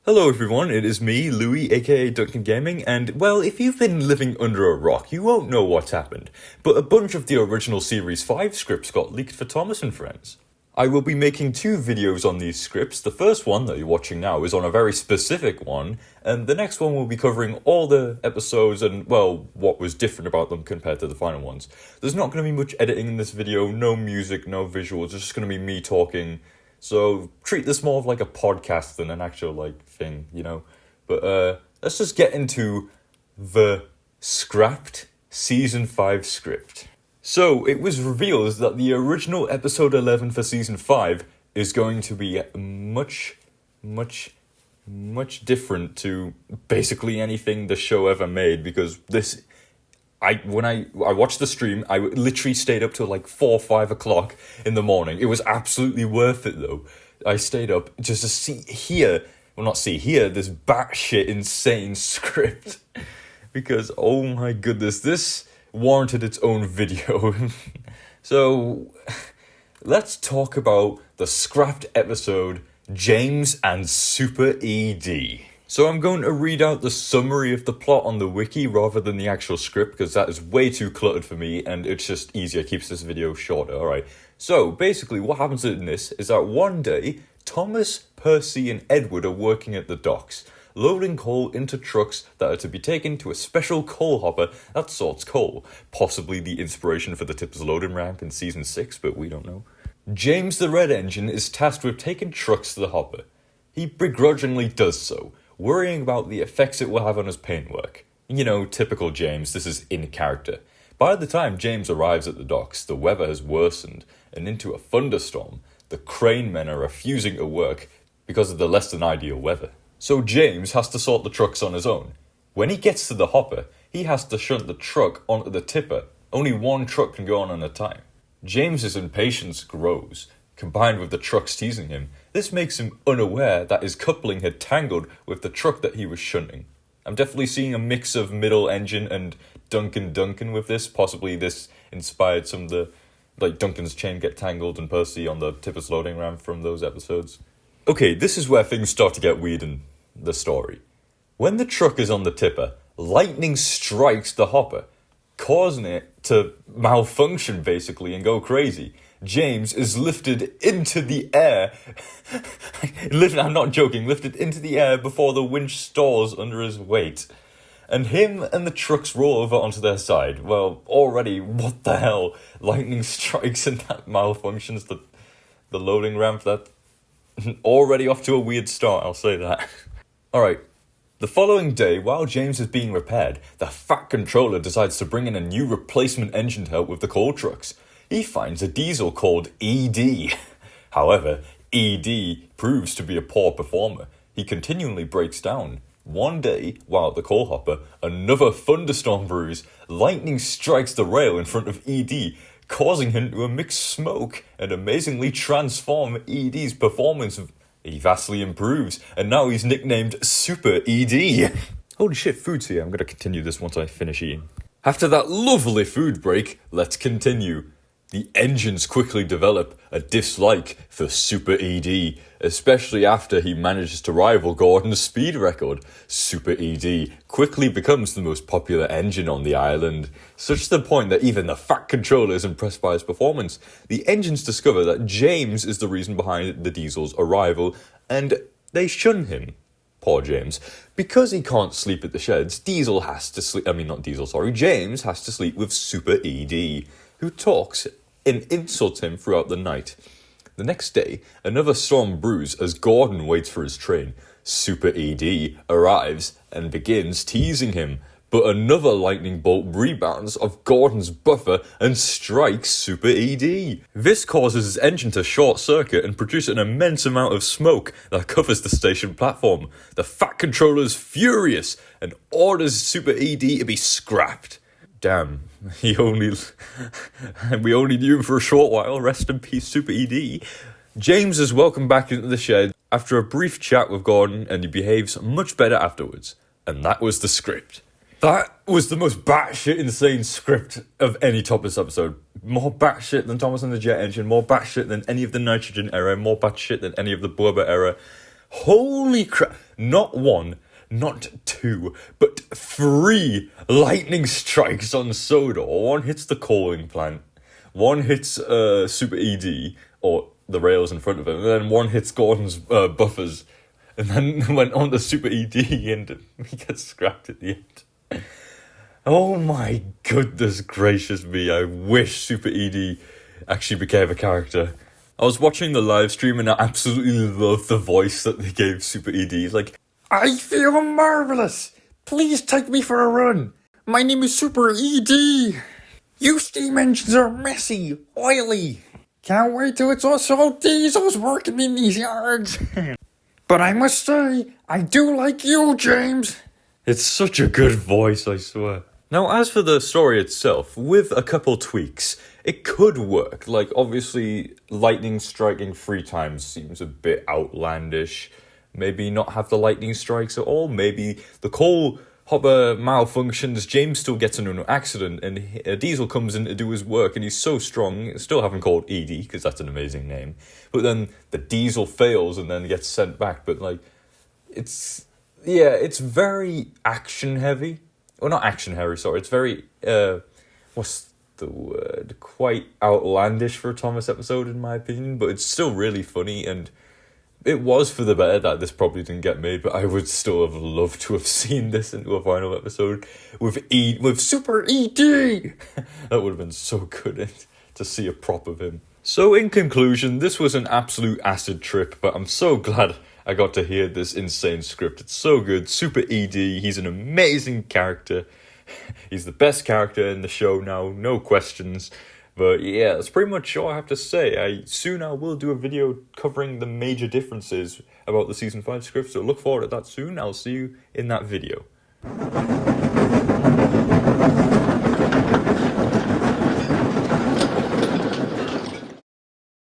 Hello everyone, it is me, Louis, aka Duncan Gaming, and well, if you've been living under a rock, you won't know what's happened, but a bunch of the original Series 5 scripts got leaked for Thomas and Friends. I will be making 2 videos on these scripts. The first one that you're watching now is on a very specific one, and the next one will be covering all the episodes and, well, what was different about them compared to the final ones. There's not going to be much editing in this video, no music, no visuals, it's just going to be me talking. So treat this more of like a podcast than an actual thing, you know. But let's just get into the scrapped Season 5 script. So it was revealed that the original episode 11 for Season 5 is going to be much different to basically anything the show ever made, because when I watched the stream, I literally stayed up till like 4 or 5 o'clock in the morning. It was absolutely worth it though. I stayed up just to hear this batshit insane script. Because, oh my goodness, this warranted its own video. So, let's talk about the scrapped episode, James and Super ED. So I'm going to read out the summary of the plot on the wiki rather than the actual script, because that is way too cluttered for me and it's just easier, keeps this video shorter. Alright, so basically what happens in this is that one day, Thomas, Percy and Edward are working at the docks, loading coal into trucks that are to be taken to a special coal hopper that sorts coal, possibly the inspiration for the Tippers loading ramp in Season 6, but we don't know. James the Red Engine is tasked with taking trucks to the hopper. He begrudgingly does so, worrying about the effects it will have on his paintwork. You know, typical James, this is in character. By the time James arrives at the docks, the weather has worsened, and into a thunderstorm, the crane men are refusing to work because of the less than ideal weather. So James has to sort the trucks on his own. When he gets to the hopper, he has to shunt the truck onto the tipper. Only one truck can go on at a time. James's impatience grows. Combined with the trucks teasing him, this makes him unaware that his coupling had tangled with the truck that he was shunting. I'm definitely seeing a mix of Middle Engine and Duncan with this. Possibly this inspired some of the, Duncan's chain get tangled and Percy on the Tippers loading ramp from those episodes. Okay, this is where things start to get weird in the story. When the truck is on the tipper, lightning strikes the hopper, causing it to malfunction basically and go crazy. James is lifted into the air. I'm not joking, lifted into the air before the winch stalls under his weight. And him and the trucks roll over onto their side. Well, already, what the hell? Lightning strikes and that malfunctions the loading ramp. That already off to a weird start, I'll say that. Alright. The following day, while James is being repaired, the Fat Controller decides to bring in a new replacement engine to help with the coal trucks. He finds a diesel called ED. However, ED proves to be a poor performer. He continually breaks down. One day, while at the coal hopper, another thunderstorm brews. Lightning strikes the rail in front of ED, causing him to emit smoke and amazingly transform ED's performance. He vastly improves, and now he's nicknamed Super ED. Holy shit, food's here. I'm going to continue this once I finish eating. After that lovely food break, let's continue. The engines quickly develop a dislike for Super ED, especially after he manages to rival Gordon's speed record. Super ED quickly becomes the most popular engine on the island, such to the point that even the Fat Controller is impressed by his performance. The engines discover that James is the reason behind the Diesel's arrival, and they shun him. Poor James. Because he can't sleep at the sheds, James has to sleep with Super ED, who talks and insults him throughout the night. The next day, another storm brews as Gordon waits for his train. Super ED arrives and begins teasing him, but another lightning bolt rebounds off Gordon's buffer and strikes Super ED. This causes his engine to short circuit and produce an immense amount of smoke that covers the station platform. The Fat Controller is furious and orders Super ED to be scrapped. Damn, we only knew him for a short while. Rest in peace, Super ED. James is welcomed back into the shed after a brief chat with Gordon, and he behaves much better afterwards. And that was the script. That was the most batshit insane script of any Topless episode. More batshit than Thomas and the Jet Engine, more batshit than any of the Nitrogen era, more batshit than any of the Blubber era. Holy crap! Not one, not two, but three lightning strikes on Sodor. One hits the coaling plant, one hits Super ED, or the rails in front of him, and then one hits Gordon's buffers, and then went on to Super ED, and he gets scrapped at the end. Oh my goodness gracious me, I wish Super ED actually became a character. I was watching the live stream and I absolutely loved the voice that they gave Super ED. It's like, I feel marvellous! Please take me for a run! My name is Super ED! You steam engines are messy, oily! Can't wait till it's also diesels working in these yards! But I must say, I do like you, James! It's such a good voice, I swear. Now, as for the story itself, with a couple tweaks, it could work. Like, obviously, lightning striking 3 times seems a bit outlandish. Maybe not have the lightning strikes at all. Maybe the coal hopper malfunctions, James still gets into an accident, and Diesel comes in to do his work, and he's so strong, still haven't called Edie, because that's an amazing name. But then the Diesel fails and then gets sent back. But, like, it's very action-heavy. Well, not action-heavy, sorry. It's very, what's the word? Quite outlandish for a Thomas episode, in my opinion. But it's still really funny, and it was for the better that this probably didn't get made. But I would still have loved to have seen this into a final episode with Super ED. That would have been so good to see a prop of him. So, in conclusion, this was an absolute acid trip, but I'm so glad I got to hear this insane script. It's so good. Super ED, he's an amazing character. He's the best character in the show now, no questions. But yeah, that's pretty much all I have to say. Soon I will do a video covering the major differences about the Season 5 script, so look forward to that soon. I'll see you in that video.